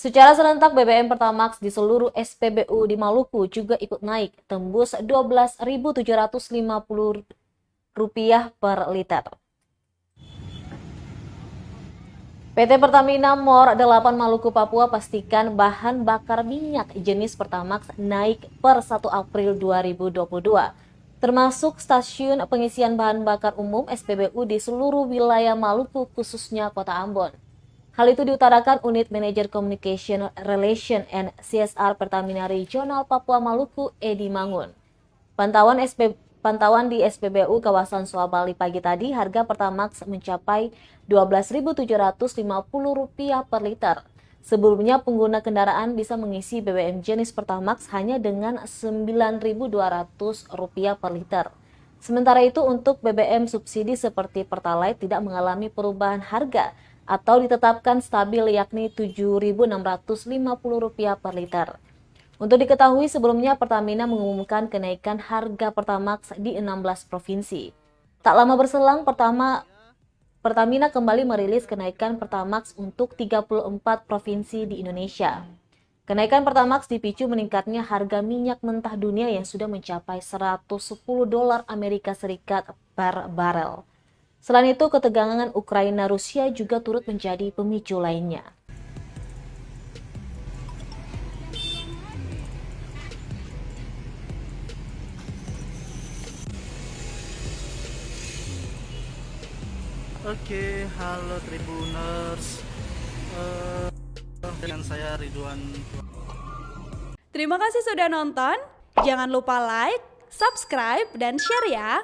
Secara serentak BBM Pertamax di seluruh SPBU di Maluku juga ikut naik, tembus Rp12.750 per liter. PT Pertamina Mor 8 Maluku Papua pastikan bahan bakar minyak jenis Pertamax naik per 1 April 2022, termasuk stasiun pengisian bahan bakar umum SPBU di seluruh wilayah Maluku khususnya Kota Ambon. Hal itu diutarakan Unit Manager Communication Relation and CSR Pertamina Regional Papua Maluku, Edi Mangun. Pantauan di SPBU kawasan Soabali pagi tadi, harga Pertamax mencapai Rp12.750 per liter. Sebelumnya pengguna kendaraan bisa mengisi BBM jenis Pertamax hanya dengan Rp9.200 per liter. Sementara itu untuk BBM subsidi seperti Pertalite tidak mengalami perubahan harga atau ditetapkan stabil yakni Rp7.650 per liter. Untuk diketahui sebelumnya Pertamina mengumumkan kenaikan harga Pertamax di 16 provinsi. Tak lama berselang Pertamina kembali merilis kenaikan Pertamax untuk 34 provinsi di Indonesia. Kenaikan Pertamax dipicu meningkatnya harga minyak mentah dunia yang sudah mencapai $110 Amerika Serikat per barel. Selain itu, ketegangan Ukraina-Rusia juga turut menjadi pemicu lainnya. Oke, halo Tribuners. Dengan saya Ridwan. Terima kasih sudah nonton. Jangan lupa like, subscribe, dan share ya.